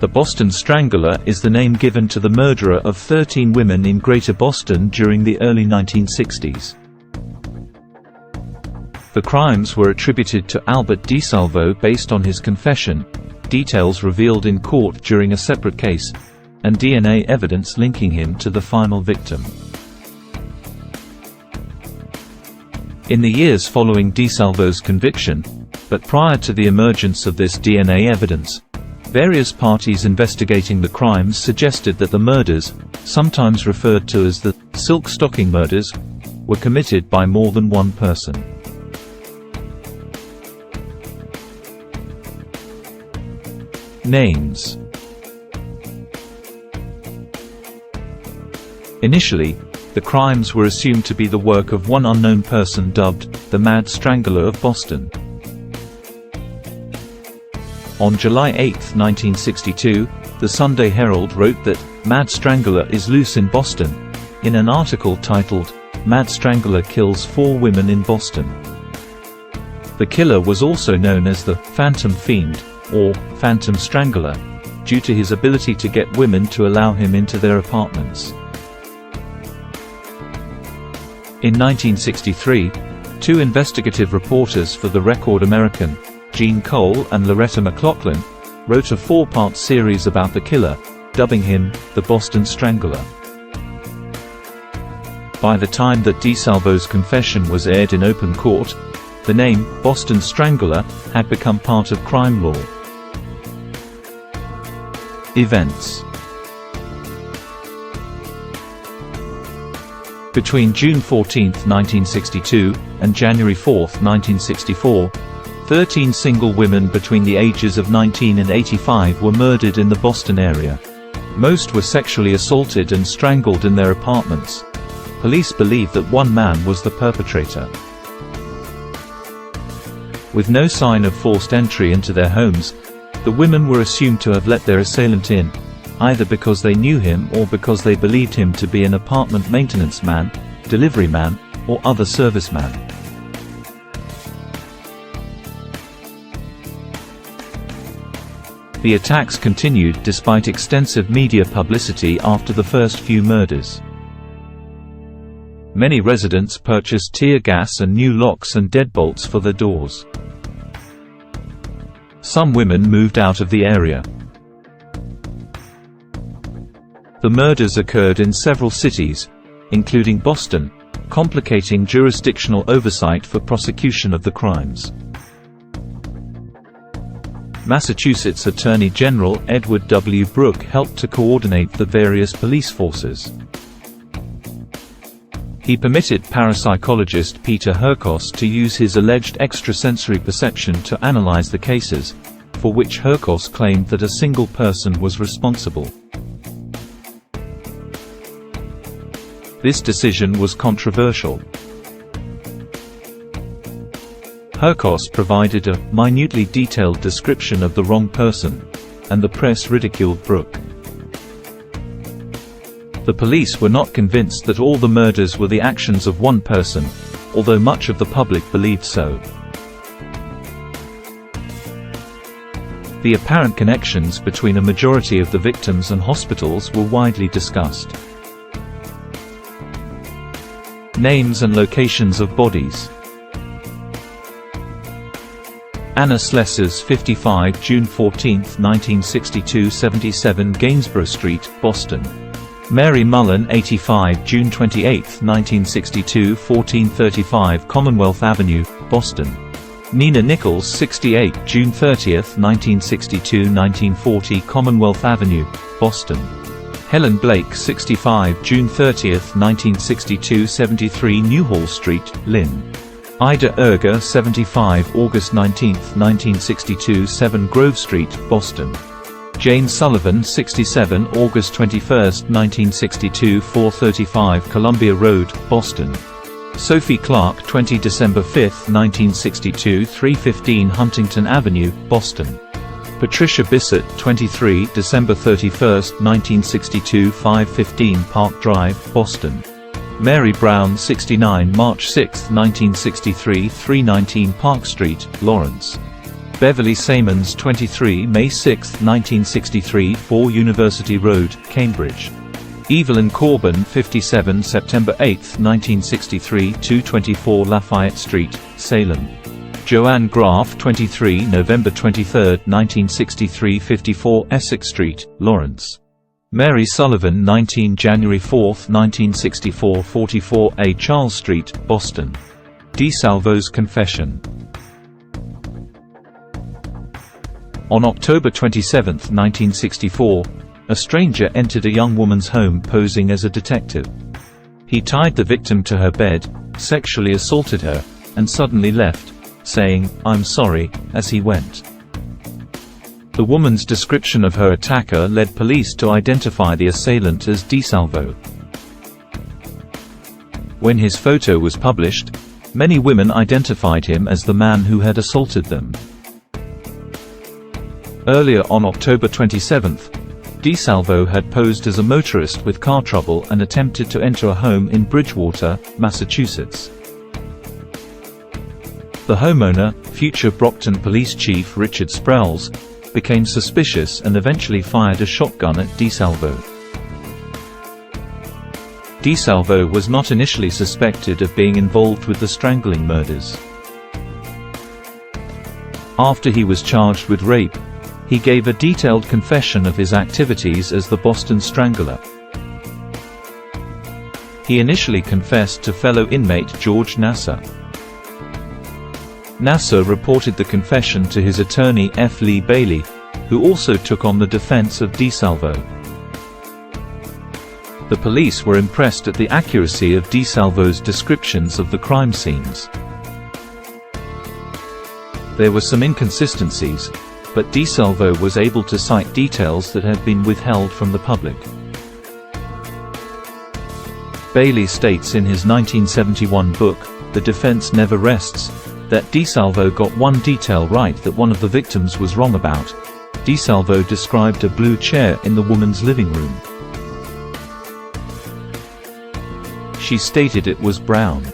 The Boston Strangler is the name given to the murderer of 13 women in Greater Boston during the early 1960s. The crimes were attributed to Albert DeSalvo based on his confession, details revealed in court during a separate case, and DNA evidence linking him to the final victim. In the years following DeSalvo's conviction, but prior to the emergence of this DNA evidence, various parties investigating the crimes suggested that the murders, sometimes referred to as the silk stocking murders, were committed by more than one person. Names. Initially, the crimes were assumed to be the work of one unknown person dubbed the Mad Strangler of Boston. On July 8, 1962, the Sunday Herald wrote that Mad Strangler is loose in Boston, in an article titled, "Mad Strangler Kills 4 Women in Boston." The killer was also known as the Phantom Fiend, or Phantom Strangler, due to his ability to get women to allow him into their apartments. In 1963, 2 investigative reporters for the Record American, Gene Cole and Loretta McLaughlin, wrote a 4-part series about the killer, dubbing him the Boston Strangler. By the time that DeSalvo's confession was aired in open court, the name Boston Strangler had become part of crime law. Events. Between June 14, 1962, and January 4, 1964, 13 single women between the ages of 19 and 85 were murdered in the Boston area. Most were sexually assaulted and strangled in their apartments. Police believe that one man was the perpetrator. With no sign of forced entry into their homes, the women were assumed to have let their assailant in, either because they knew him or because they believed him to be an apartment maintenance man, delivery man, or other serviceman. The attacks continued despite extensive media publicity after the first few murders. Many residents purchased tear gas and new locks and deadbolts for their doors. Some women moved out of the area. The murders occurred in several cities, including Boston, complicating jurisdictional oversight for prosecution of the crimes. Massachusetts Attorney General Edward W. Brooke helped to coordinate the various police forces. He permitted parapsychologist Peter Herkos to use his alleged extrasensory perception to analyze the cases, for which Herkos claimed that a single person was responsible. This decision was controversial. Herkos provided a minutely detailed description of the wrong person, and the press ridiculed Brooke. The police were not convinced that all the murders were the actions of one person, although much of the public believed so. The apparent connections between a majority of the victims and hospitals were widely discussed. Names and locations of bodies. Anna Slessors, 55, June 14, 1962, 77 Gainsborough Street, Boston. Mary Mullen, 85, June 28, 1962, 1435 Commonwealth Avenue, Boston. Nina Nichols, 68, June 30, 1962, 1940 Commonwealth Avenue, Boston. Helen Blake, 65, June 30, 1962, 73 Newhall Street, Lynn. Ida Erger, 75, August 19, 1962, 7 Grove Street, Boston. Jane Sullivan, 67, August 21, 1962, 435 Columbia Road, Boston. Sophie Clark, 20 December 5, 1962, 315 Huntington Avenue, Boston. Patricia Bissett, 23 December 31, 1962, 515 Park Drive, Boston. Mary Brown, 69 March 6, 1963, 319 Park Street, Lawrence. Beverly Saymans, 23, May 6, 1963, 4 University Road, Cambridge. Evelyn Corbin, 57, September 8, 1963, 224 Lafayette Street, Salem. Joanne Graff, 23, November 23, 1963, 54 Essex Street, Lawrence. Mary Sullivan, 19, January 4, 1964, 44 A Charles Street, Boston. DeSalvo's confession. On October 27, 1964, a stranger entered a young woman's home posing as a detective. He tied the victim to her bed, sexually assaulted her, and suddenly left, saying, "I'm sorry," as he went. The woman's description of her attacker led police to identify the assailant as DeSalvo. When his photo was published, many women identified him as the man who had assaulted them. Earlier on October 27, DeSalvo had posed as a motorist with car trouble and attempted to enter a home in Bridgewater, Massachusetts. The homeowner, future Brockton Police Chief Richard Sprells, became suspicious and eventually fired a shotgun at DeSalvo. DeSalvo was not initially suspected of being involved with the strangling murders. After he was charged with rape, he gave a detailed confession of his activities as the Boston Strangler. He initially confessed to fellow inmate George Nassar. Nassar reported the confession to his attorney F. Lee Bailey, who also took on the defense of DeSalvo. The police were impressed at the accuracy of DeSalvo's descriptions of the crime scenes. There were some inconsistencies, but DeSalvo was able to cite details that had been withheld from the public. Bailey states in his 1971 book, The Defense Never Rests, that DeSalvo got one detail right that one of the victims was wrong about. DeSalvo described a blue chair in the woman's living room. She stated it was brown.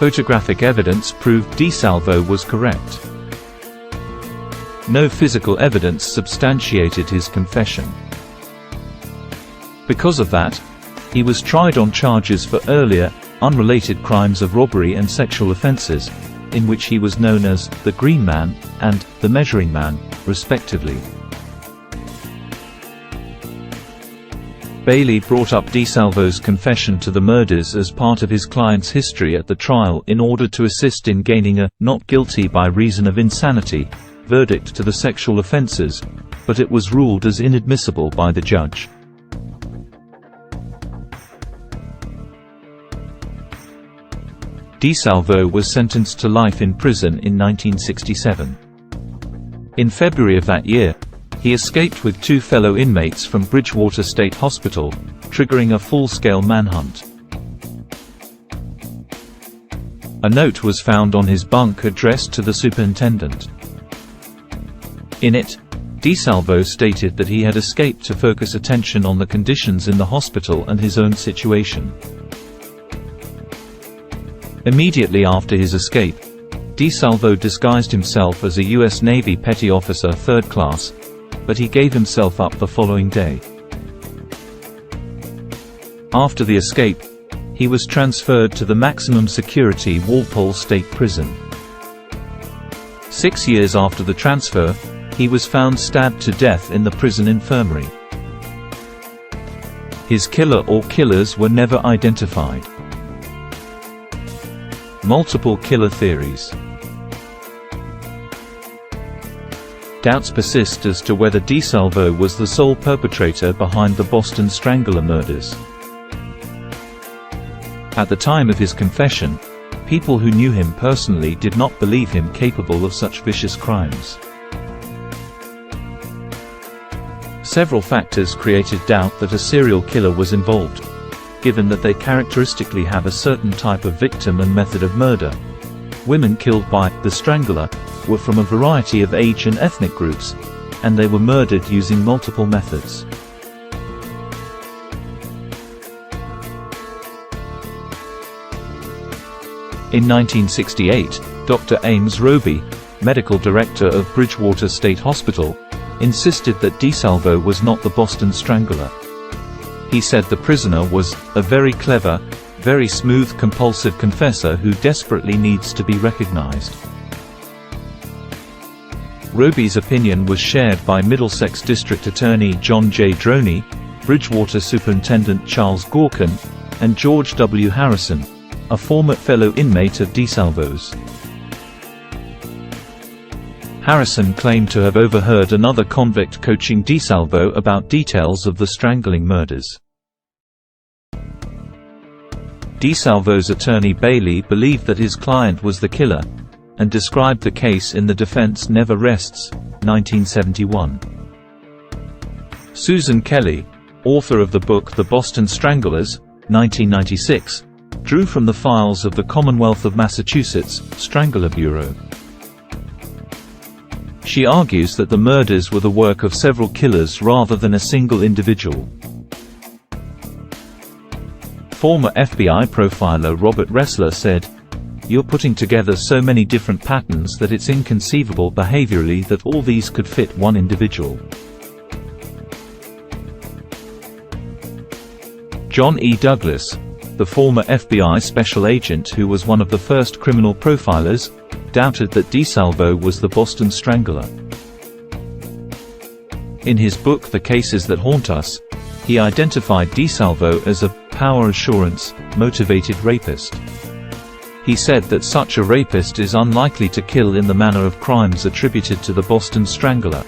Photographic evidence proved DeSalvo was correct. No physical evidence substantiated his confession. Because of that, he was tried on charges for earlier, unrelated crimes of robbery and sexual offenses, in which he was known as the Green Man and the Measuring Man, respectively. Bailey brought up DeSalvo's confession to the murders as part of his client's history at the trial in order to assist in gaining a "not guilty by reason of insanity" verdict to the sexual offenses, but it was ruled as inadmissible by the judge. DeSalvo was sentenced to life in prison in 1967. In February of that year, he escaped with 2 fellow inmates from Bridgewater State Hospital, triggering a full-scale manhunt. A note was found on his bunk addressed to the superintendent. In it, DeSalvo stated that he had escaped to focus attention on the conditions in the hospital and his own situation. Immediately after his escape, DeSalvo disguised himself as a U.S. Navy petty officer 3rd class, but he gave himself up the following day. After the escape, he was transferred to the maximum security Walpole State Prison. 6 years after the transfer, he was found stabbed to death in the prison infirmary. His killer or killers were never identified. Multiple killer theories. Doubts persist as to whether DeSalvo was the sole perpetrator behind the Boston Strangler murders. At the time of his confession, people who knew him personally did not believe him capable of such vicious crimes. Several factors created doubt that a serial killer was involved, given that they characteristically have a certain type of victim and method of murder. Women killed by the Strangler were from a variety of age and ethnic groups, and they were murdered using multiple methods. In 1968, Dr. Ames Roby, medical director of Bridgewater State Hospital, insisted that DeSalvo was not the Boston Strangler. He said the prisoner was a very clever, very smooth compulsive confessor who desperately needs to be recognized. Roby's opinion was shared by Middlesex District Attorney John J. Droney, Bridgewater Superintendent Charles Gorkin, and George W. Harrison, a former fellow inmate of DeSalvo's. Harrison claimed to have overheard another convict coaching DeSalvo about details of the strangling murders. DeSalvo's attorney Bailey believed that his client was the killer, and described the case in The Defense Never Rests, 1971. Susan Kelly, author of the book The Boston Stranglers, 1996, drew from the files of the Commonwealth of Massachusetts Strangler Bureau. She argues that the murders were the work of several killers rather than a single individual. Former FBI profiler Robert Ressler said, "You're putting together so many different patterns that it's inconceivable behaviorally that all these could fit one individual." John E. Douglas, the former FBI special agent who was one of the first criminal profilers, doubted that DeSalvo was the Boston Strangler. In his book The Cases That Haunt Us, he identified DeSalvo as a power assurance motivated rapist. He said that such a rapist is unlikely to kill in the manner of crimes attributed to the Boston Strangler.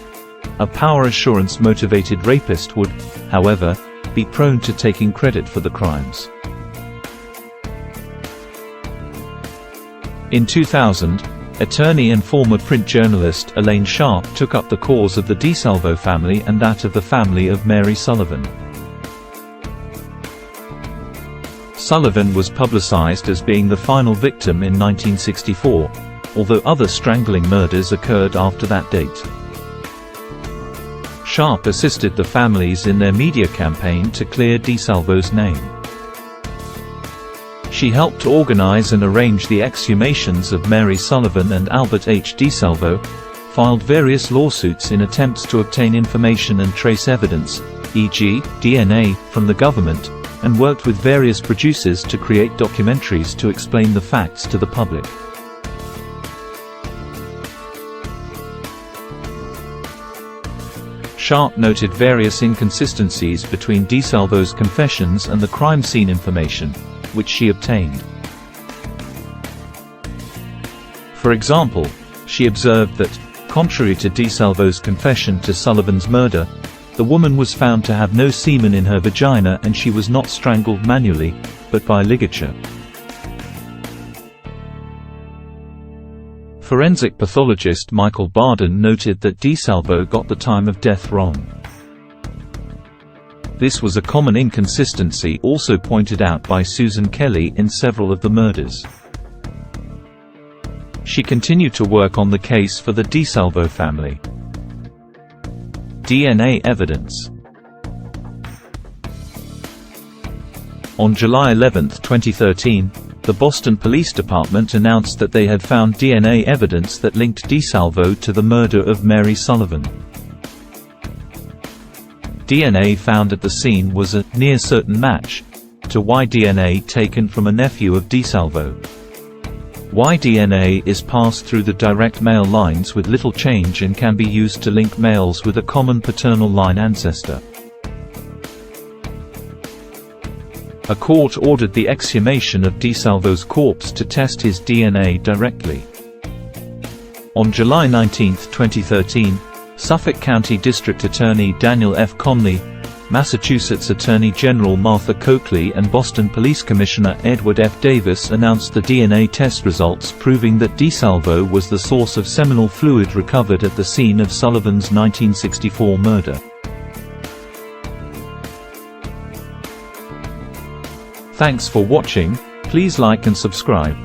A power assurance motivated rapist would, however, be prone to taking credit for the crimes. In 2000, attorney and former print journalist Elaine Sharp took up the cause of the DeSalvo family and that of the family of Mary Sullivan. Sullivan was publicized as being the final victim in 1964, although other strangling murders occurred after that date. Sharp assisted the families in their media campaign to clear DeSalvo's name. She helped organize and arrange the exhumations of Mary Sullivan and Albert H. DeSalvo, filed various lawsuits in attempts to obtain information and trace evidence, e.g., DNA, from the government, and worked with various producers to create documentaries to explain the facts to the public. Sharp noted various inconsistencies between DeSalvo's confessions and the crime scene information, which she obtained. For example, she observed that, contrary to DeSalvo's confession to Sullivan's murder, the woman was found to have no semen in her vagina and she was not strangled manually, but by ligature. Forensic pathologist Michael Barden noted that DeSalvo got the time of death wrong. This was a common inconsistency also pointed out by Susan Kelly in several of the murders. She continued to work on the case for the DeSalvo family. DNA evidence. On July 11, 2013, the Boston Police Department announced that they had found DNA evidence that linked DeSalvo to the murder of Mary Sullivan. DNA found at the scene was a near-certain match to Y DNA taken from a nephew of DeSalvo. Y DNA is passed through the direct male lines with little change and can be used to link males with a common paternal line ancestor. A court ordered the exhumation of DeSalvo's corpse to test his DNA directly. On July 19, 2013, Suffolk County District Attorney Daniel F. Conley, Massachusetts Attorney General Martha Coakley and Boston Police Commissioner Edward F. Davis announced the DNA test results proving that DeSalvo was the source of seminal fluid recovered at the scene of Sullivan's 1964 murder. Thanks for watching. Please like and subscribe.